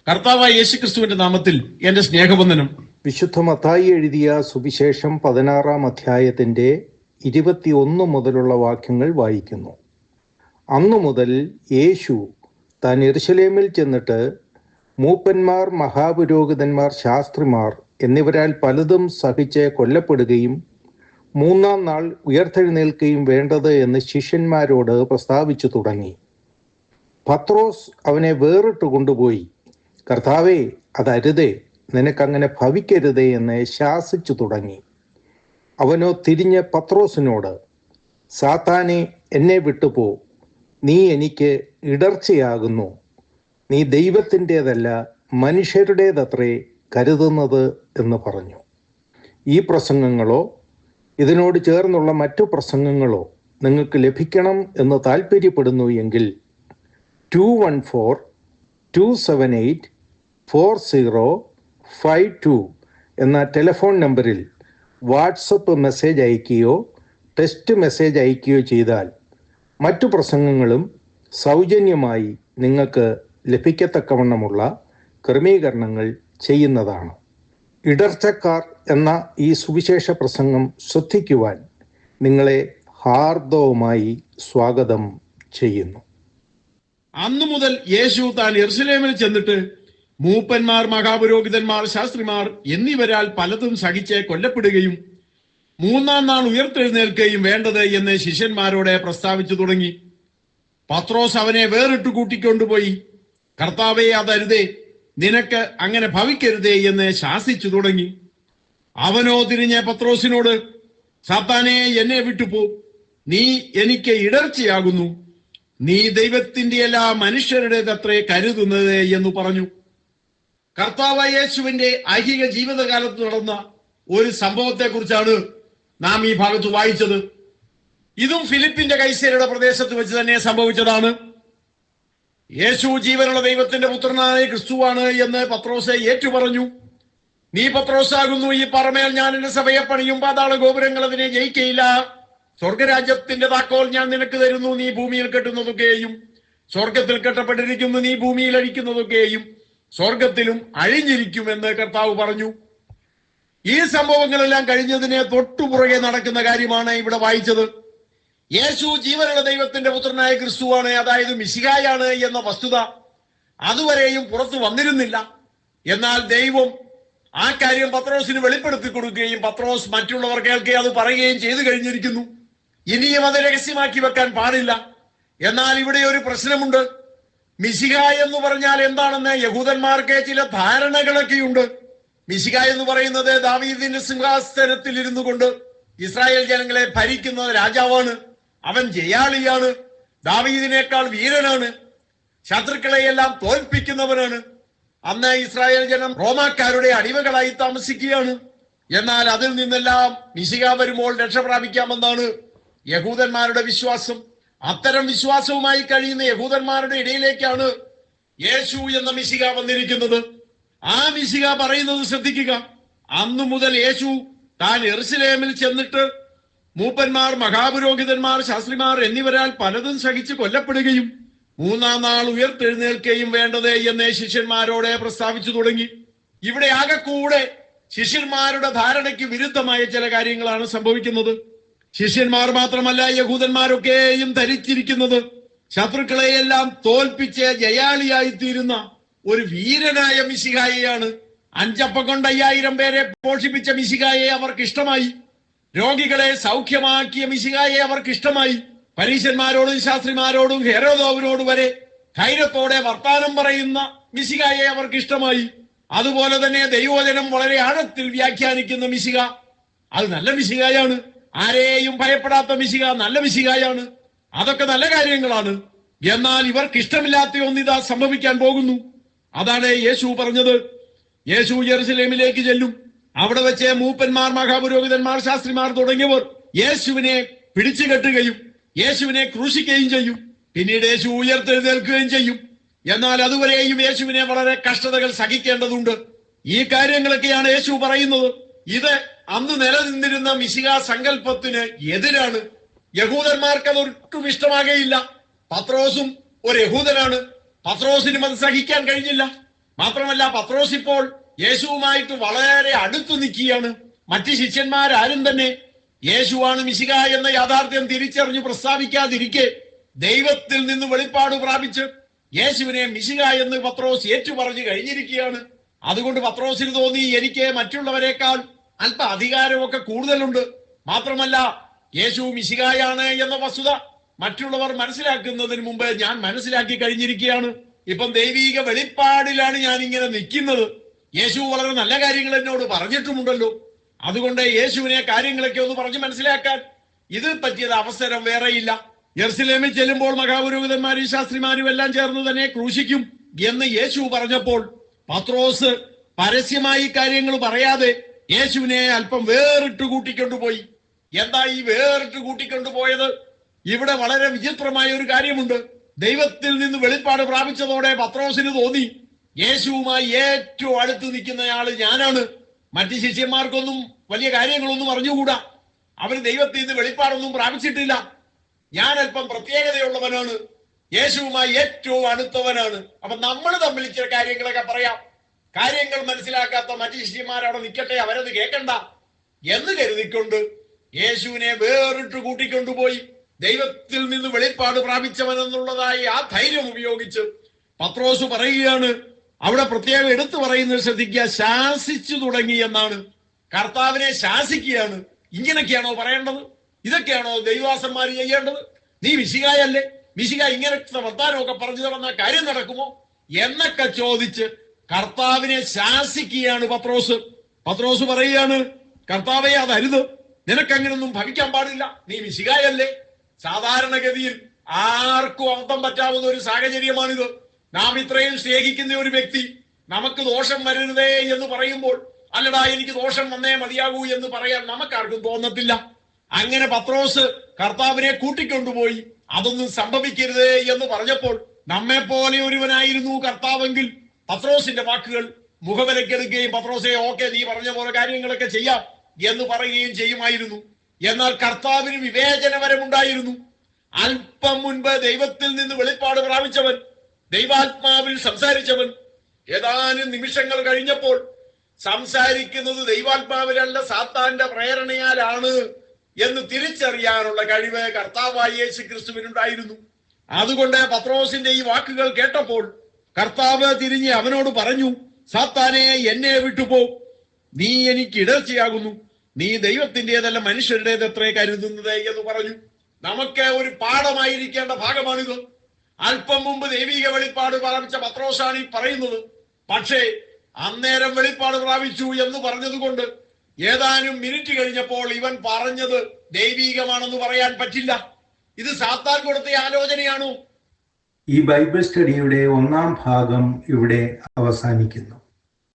കർത്താവായ യേശുക്രിസ്തുവിന്റെ നാമത്തിൽ എന്റെ സ്നേഹവന്ദനം. വിശുദ്ധ മത്തായി എഴുതിയ സുവിശേഷം 16-ാം അധ്യായത്തിന്റെ 21 മുതലുള്ള വാക്യങ്ങൾ വായിക്കുന്നു. അന്നു മുതൽ യേശു താൻ യെരുശലേമിൽ ചെന്നിട്ട് മൂപ്പന്മാർ, മഹാപുരോഹിതന്മാർ, ശാസ്ത്രിമാർ എന്നിവരാൽ പലതും സഹിച്ച് കൊല്ലപ്പെടുകയും 3-ാം നാൾ ഉയർത്തെഴുന്നേൽക്കുകയും വേണ്ടത് എന്ന് ശിഷ്യന്മാരോട് പ്രസ്താവിച്ചു തുടങ്ങി. പത്രോസ് അവനെ വേറിട്ട് കൊണ്ടുപോയി, കർത്താവേ, അതരുതേ, നിനക്കങ്ങനെ ഭവിക്കരുതേ എന്ന് ശാസിച്ചു തുടങ്ങി. അവനോ തിരിഞ്ഞ് പത്രോസിനോട്, സാത്താനെ, എന്നെ വിട്ടുപോ, നീ എനിക്ക് ഇടർച്ചയാകുന്നു. നീ ദൈവത്തിൻ്റെതല്ല മനുഷ്യരുടേതത്രേ കരുതുന്നത് എന്ന് പറഞ്ഞു. ഈ പ്രസംഗങ്ങളോ ഇതിനോട് ചേർന്നുള്ള മറ്റു പ്രസംഗങ്ങളോ നിങ്ങൾക്ക് ലഭിക്കണം എന്ന് താല്പര്യപ്പെടുന്നു എങ്കിൽ 214-278-4052 എന്ന ടെലിഫോൺ നമ്പറിൽ വാട്സപ്പ് മെസ്സേജ് അയക്കുകയോ ടെക്സ്റ്റ് മെസ്സേജ് അയക്കുകയോ ചെയ്താൽ മറ്റു പ്രസംഗങ്ങളും സൗജന്യമായി നിങ്ങൾക്ക് ലഭിക്കത്തക്കവണ്ണമുള്ള ക്രമീകരണങ്ങൾ ചെയ്യുന്നതാണ്. ഇടർച്ചക്കാർ എന്ന ഈ സുവിശേഷ പ്രസംഗം ശ്രദ്ധിക്കുവാൻ നിങ്ങളെ ഹാർദവമായി സ്വാഗതം ചെയ്യുന്നു. അന്നു മുതൽ യേശു താൻ യെരുശലേമിൽ ചെന്നിട്ട് മൂപ്പന്മാർ, മഹാപുരോഹിതന്മാർ, ശാസ്ത്രിമാർ എന്നിവരാൽ പലതും സഹിച്ച് കൊല്ലപ്പെടുകയും 3-ാം നാൾ ഉയർത്തെഴുന്നേൽക്കുകയും വേണ്ടത് എന്ന് ശിഷ്യന്മാരോട് പ്രസ്താവിച്ചു തുടങ്ങി. പത്രോസ് അവനെ വേറിട്ട് കൂട്ടിക്കൊണ്ടുപോയി, കർത്താവേ, അതരുതേ, നിനക്ക് അങ്ങനെ ഭവിക്കരുതേ എന്ന് ശാസിച്ചു തുടങ്ങി. അവനോ തിരിഞ്ഞ പത്രോസിനോട്, സാത്താനെ, എന്നെ വിട്ടുപോ, നീ എനിക്ക് ഇടർച്ചയാകുന്നു. നീ ദൈവത്തിന്റെ എല്ലാ മനുഷ്യരുടേതത്രേ കരുതുന്നത് എന്ന് പറഞ്ഞു. കർത്താവായ യേശുവിന്റെ ഐഹിക ജീവിതകാലത്ത് നടന്ന ഒരു സംഭവത്തെ കുറിച്ചാണ് നാം ഈ ഭാഗത്ത് വായിച്ചത്. ഇതും ഫിലിപ്പിന്റെ കൈസരുടെ പ്രദേശത്ത് വെച്ച് തന്നെ സംഭവിച്ചതാണ്. യേശു ജീവനുള്ള ദൈവത്തിന്റെ പുത്രനായ ക്രിസ്തുവാണ് എന്ന് പത്രോസ് ഏറ്റുപറഞ്ഞു. നീ പത്രോസാകുന്നു, ഈ പാറമേൽ ഞാൻ എന്റെ സഭയെ പണിയും, പാതാള ഗോപുരങ്ങൾ അതിനെ ജയിക്കയില്ല. സ്വർഗരാജ്യത്തിന്റെ താക്കോൽ ഞാൻ നിനക്ക് തരുന്നു. നീ ഭൂമിയിൽ കെട്ടുന്നതൊക്കെയും സ്വർഗത്തിൽ കെട്ടപ്പെട്ടിരിക്കുന്നു, നീ ഭൂമിയിൽ അഴിക്കുന്നതൊക്കെയും സ്വർഗത്തിലും അഴിഞ്ഞിരിക്കുമെന്ന് കർത്താവ് പറഞ്ഞു. ഈ സംഭവങ്ങളെല്ലാം കഴിഞ്ഞതിന് തൊട്ടുപുറകെ നടക്കുന്ന കാര്യമാണ് ഇവിടെ വായിച്ചത്. യേശു ജീവനുള്ള ദൈവത്തിന്റെ പുത്രനായ ക്രിസ്തുവാണ്, അതായത് മിശിഹായാണ് എന്ന വസ്തുത അതുവരെയും പുറത്തു വന്നിരുന്നില്ല. എന്നാൽ ദൈവം ആ കാര്യം പത്രോസിന് വെളിപ്പെടുത്തി കൊടുക്കുകയും പത്രോസ് മറ്റുള്ളവർ കേൾക്കെ അത് പറയുകയും ചെയ്തു കഴിഞ്ഞിരിക്കുന്നു. ഇനിയും അത് രഹസ്യമാക്കി വെക്കാൻ പാടില്ല. എന്നാൽ ഇവിടെ ഒരു പ്രശ്നമുണ്ട്. മിശിഹ എന്ന് പറഞ്ഞാൽ എന്താണെന്ന് യഹൂദന്മാർക്ക് ചില ധാരണകളൊക്കെയുണ്ട്. മിശിഹ എന്ന് പറയുന്നത് ദാവീദിന്റെ സിംഹാസനത്തിൽ ഇരുന്നു കൊണ്ട് ഇസ്രായേൽ ജനങ്ങളെ ഭരിക്കുന്ന രാജാവാണ്. അവൻ ജയാളിയാണ്, ദാവീദിനേക്കാൾ വീരനാണ്, ശത്രുക്കളെയെല്ലാം തോൽപ്പിക്കുന്നവനാണ്. അന്ന് ഇസ്രായേൽ ജനം റോമാക്കാരുടെ അടിമകളായി താമസിക്കുകയാണ്. എന്നാൽ അതിൽ നിന്നെല്ലാം മിശിഹ വരുമ്പോൾ രക്ഷപ്രാപിക്കാമെന്നാണ് യഹൂദന്മാരുടെ വിശ്വാസം. അത്തരം വിശ്വാസവുമായി കഴിയുന്ന യഹൂദന്മാരുടെ ഇടയിലേക്കാണ് യേശു എന്ന മിശിഹ വന്നിരിക്കുന്നത്. ആ മിശിഹ പറയുന്നത് ശ്രദ്ധിക്കുക. അന്നു മുതൽ യേശു താൻ യെരുശലേമിൽ ചെന്നിട്ട് മൂപ്പന്മാർ, മഹാപുരോഹിതന്മാർ, ശാസ്ത്രിമാർ എന്നിവരാൽ പലതും സഹിച്ച് കൊല്ലപ്പെടുകയും 3-ാം നാൾ ഉയർത്തെഴുന്നേൽക്കുകയും വേണ്ടത് എന്ന് ശിഷ്യന്മാരോട് പ്രസ്താവിച്ചു തുടങ്ങി. ഇവിടെ ആകെക്കൂടെ ശിഷ്യന്മാരുടെ ധാരണയ്ക്ക് വിരുദ്ധമായ ചില കാര്യങ്ങളാണ് സംഭവിക്കുന്നത്. ശിഷ്യന്മാർ മാത്രമല്ല, യഹൂദന്മാരൊക്കെയും ധരിച്ചിരിക്കുന്നത് ശത്രുക്കളെയെല്ലാം തോൽപ്പിച്ച് ജയാളിയായിത്തീരുന്ന ഒരു വീരനായ മിശിഹായെയാണ്. 5 അപ്പം കൊണ്ട് 5000 പേരെ പോഷിപ്പിച്ച മിശിഹായെ അവർക്ക് ഇഷ്ടമായി. രോഗികളെ സൗഖ്യമാക്കിയ മിശിഹായെ അവർക്ക് ഇഷ്ടമായി. പരീശന്മാരോടും ശാസ്ത്രിമാരോടും ഹെരോദോവിനോട് വരെ ധൈര്യത്തോടെ വർത്താനം പറയുന്ന മിശിഹായെ അവർക്ക് ഇഷ്ടമായി. അതുപോലെ തന്നെ ദൈവവചനം വളരെ ആഴത്തിൽ വ്യാഖ്യാനിക്കുന്ന മിശിഹ, അത് നല്ല മിശിഹായാണ്. ആരെയും ഭയപ്പെടാത്ത മിശിഹ നല്ല മിശിഹായാണ്. അതൊക്കെ നല്ല കാര്യങ്ങളാണ്. എന്നാൽ ഇവർക്ക് ഇഷ്ടമില്ലാത്ത ഒന്നിതാ സംഭവിക്കാൻ പോകുന്നു. അതാണ് യേശു പറഞ്ഞത്. യേശു യെരുശലേമിലേക്ക് ചെല്ലും. അവിടെ വെച്ച് മൂപ്പന്മാർ, മഹാപുരോഹിതന്മാർ, ശാസ്ത്രിമാർ തുടങ്ങിയവർ യേശുവിനെ പിടിച്ചു കെട്ടുകയും യേശുവിനെ ക്രൂശിക്കുകയും ചെയ്യും. പിന്നീട് യേശു ഉയർത്തെഴുന്നേൽക്കുകയും ചെയ്യും. എന്നാൽ അതുവരെയും യേശുവിനെ വളരെ കഷ്ടതകൾ സഹിക്കേണ്ടതുണ്ട്. ഈ കാര്യങ്ങളൊക്കെയാണ് യേശു പറയുന്നത്. ഇത് അന്ന് നിലനിന്നിരുന്ന മിശിഹാ സങ്കല്പത്തിന് എതിരാണ്. യഹൂദന്മാർക്ക് അത് ഒട്ടും ഇഷ്ടമാകേയില്ല. പത്രോസും ഒരു യഹൂദനാണ്. പത്രോസിനും അത് സഹിക്കാൻ കഴിഞ്ഞില്ല. മാത്രമല്ല, പത്രോസ് ഇപ്പോൾ യേശുവുമായിട്ട് വളരെ അടുത്തു നിൽക്കുകയാണ്. മറ്റ് ശിഷ്യന്മാരാരും തന്നെ യേശുവാണ് മിശിഹ എന്ന യാഥാർത്ഥ്യം തിരിച്ചറിഞ്ഞ് പ്രസ്താവിക്കാതിരിക്കെ ദൈവത്തിൽ നിന്ന് വെളിപ്പാട് പ്രാപിച്ച് യേശുവിനെ മിശിഹ എന്ന് പത്രോസ് ഏറ്റുപറഞ്ഞു കഴിഞ്ഞിരിക്കുകയാണ്. അതുകൊണ്ട് പത്രോസിന് തോന്നി, എനിക്ക് മറ്റുള്ളവരെക്കാൾ അല്പ അധികാരമൊക്കെ കൂടുതലുണ്ട്. മാത്രമല്ല, യേശു മിശിഹായാണ് എന്ന വസ്തുത മറ്റുള്ളവർ മനസ്സിലാക്കുന്നതിന് മുമ്പ് ഞാൻ മനസ്സിലാക്കി കഴിഞ്ഞിരിക്കുകയാണ്. ഇപ്പം ദൈവീക വെളിപ്പാടിലാണ് ഞാൻ ഇങ്ങനെ നിൽക്കുന്നത്. യേശു വളരെ നല്ല കാര്യങ്ങൾ എന്നോട് പറഞ്ഞിട്ടുമുണ്ടല്ലോ. അതുകൊണ്ട് യേശുവിനെ കാര്യങ്ങളൊക്കെ ഒന്ന് പറഞ്ഞ് മനസ്സിലാക്കാൻ ഇതിൽ പറ്റിയത് അവസരം വേറെയില്ല. യെരുശലേമിൽ ചെല്ലുമ്പോൾ മഹാപുരോഹിതന്മാരും ശാസ്ത്രിമാരും എല്ലാം ചേർന്ന് തന്നെ ക്രൂശിക്കും എന്ന് യേശു പറഞ്ഞപ്പോൾ പത്രോസ് പരസ്യമായി കാര്യങ്ങൾ പറയാതെ യേശുവിനെ അല്പം വേറിട്ട് കൂട്ടിക്കൊണ്ടുപോയി. എന്താ ഈ വേറിട്ട് കൂട്ടിക്കൊണ്ടുപോയത്? ഇവിടെ വളരെ വിചിത്രമായ ഒരു കാര്യമുണ്ട്. ദൈവത്തിൽ നിന്ന് വെളിപ്പാട് പ്രാപിച്ചതോടെ പത്രോസിന് തോന്നി, യേശുവുമായി ഏറ്റവും അടുത്ത് നിൽക്കുന്നയാള് ഞാനാണ്. മറ്റ് ശിഷ്യന്മാർക്കൊന്നും വലിയ കാര്യങ്ങളൊന്നും അറിഞ്ഞുകൂടാ. അവർ ദൈവത്തിൽ നിന്ന് വെളിപ്പാടൊന്നും പ്രാപിച്ചിട്ടില്ല. ഞാൻ അല്പം പ്രത്യേകതയുള്ളവനാണ്, യേശുവുമായി ഏറ്റവും അടുത്തവനാണ്. അപ്പൊ നമ്മൾ തമ്മിൽ ചില കാര്യങ്ങളൊക്കെ പറയാം. കാര്യങ്ങൾ മനസ്സിലാക്കാത്ത മറ്റ് ശിഷ്യന്മാർ അവിടെ നിൽക്കട്ടെ, അവരത് കേൾക്കണ്ട എന്ന് കരുതിക്കൊണ്ട് യേശുവിനെ വേറിട്ട് കൂട്ടിക്കൊണ്ടുപോയി ദൈവത്തിൽ നിന്ന് വെളിപ്പാട് പ്രാപിച്ചവൻ എന്നുള്ളതായി ആ ധൈര്യം ഉപയോഗിച്ച് പത്രോസ് പറയുകയാണ്. അവിടെ പ്രത്യേകം എടുത്തു പറയുന്നത് ശ്രദ്ധിക്കുക, ശാസിച്ചു തുടങ്ങി എന്നാണ്. കർത്താവിനെ ശാസിക്കുകയാണ്. ഇങ്ങനെയൊക്കെയാണോ പറയേണ്ടത്? ഇതൊക്കെയാണോ ദൈവദാസന്മാർ ചെയ്യേണ്ടത്? നീ മിശിഹായല്ലേ, മിശിഹ ഇങ്ങനത്തെ വർത്താനമൊക്കെ പറഞ്ഞു തന്ന കാര്യം നടക്കുമോ എന്നൊക്കെ ചോദിച്ച് കർത്താവിനെ ശാസിക്കുകയാണ് പത്രോസ്. പത്രോസ് പറയുകയാണ്, കർത്താവെ അതരുത്, നിനക്കങ്ങനൊന്നും ഭവിക്കാൻ പാടില്ല, നീ മിശിഹായല്ലേ. സാധാരണഗതിയിൽ ആർക്കും അർത്ഥം പറ്റാവുന്ന ഒരു സാഹചര്യമാണിത്. നാം ഇത്രയും സ്നേഹിക്കുന്ന ഒരു വ്യക്തി നമുക്ക് ദോഷം വരരുതേ എന്ന് പറയുമ്പോൾ, അല്ലടാ എനിക്ക് ദോഷം വന്നേ മതിയാകൂ എന്ന് പറയാൻ നമുക്കാർക്കും തോന്നത്തില്ല. അങ്ങനെ പത്രോസ് കർത്താവിനെ കൂട്ടിക്കൊണ്ടുപോയി അതൊന്നും സംഭവിക്കരുതേ എന്ന് പറഞ്ഞപ്പോൾ, നമ്മെ പോലെ ഒരുവനായിരുന്നു കർത്താവെങ്കിൽ പത്രോസിന്റെ വാക്കുകൾ മുഖവിലക്കെടുക്കുകയും പത്രോസെ ഓക്കെ നീ പറഞ്ഞ പോലെ കാര്യങ്ങളൊക്കെ ചെയ്യാം എന്ന് പറയുകയും ചെയ്യുമായിരുന്നു. എന്നാൽ കർത്താവിന് വിവേചനപരമുണ്ടായിരുന്നു. അല്പം മുൻപ് ദൈവത്തിൽ നിന്ന് വെളിപ്പാട് പ്രാപിച്ചവൻ, ദൈവാത്മാവിൽ സംസാരിച്ചവൻ, ഏതാനും നിമിഷങ്ങൾ കഴിഞ്ഞപ്പോൾ സംസാരിക്കുന്നത് ദൈവാത്മാവിലല്ല സാത്താന്റെ പ്രേരണയാലാണ് എന്ന് തിരിച്ചറിയാനുള്ള കഴിവ് കർത്താവായ യേശു ക്രിസ്തുവിനുണ്ടായിരുന്നു. അതുകൊണ്ട് പത്രോസിന്റെ ഈ വാക്കുകൾ കേട്ടപ്പോൾ കർത്താവ് തിരിഞ്ഞ് അവനോട് പറഞ്ഞു, സാത്താനെ എന്നെ വിട്ടുപോ, നീ എനിക്ക് ഇടർച്ചയാകുന്നു, നീ ദൈവത്തിൻ്റെതല്ല മനുഷ്യരുടേത് എത്ര കരുതുന്നത് എന്ന് പറഞ്ഞു. നമുക്ക് ഒരു പാഠമായിരിക്കേണ്ട ഭാഗമാണിത്. അല്പം മുമ്പ് ദൈവിക വെളിപ്പാട് പ്രാപിച്ച പത്രോസാണ് ഈ പറയുന്നത്. പക്ഷേ അന്നേരം വെളിപ്പാട് പ്രാപിച്ചു എന്ന് പറഞ്ഞതുകൊണ്ട് ഏതാനും മിനിറ്റ് കഴിഞ്ഞപ്പോൾ ഇവൻ പറഞ്ഞത് ദൈവീകമാണെന്ന് പറയാൻ പറ്റില്ല. ഇത് സാത്താൻ കൊടുത്ത ആലോചനയാണോ? ഈ ബൈബിൾ സ്റ്റഡിയുടെ 1-ാം ഭാഗം ഇവിടെ അവസാനിക്കുന്നു.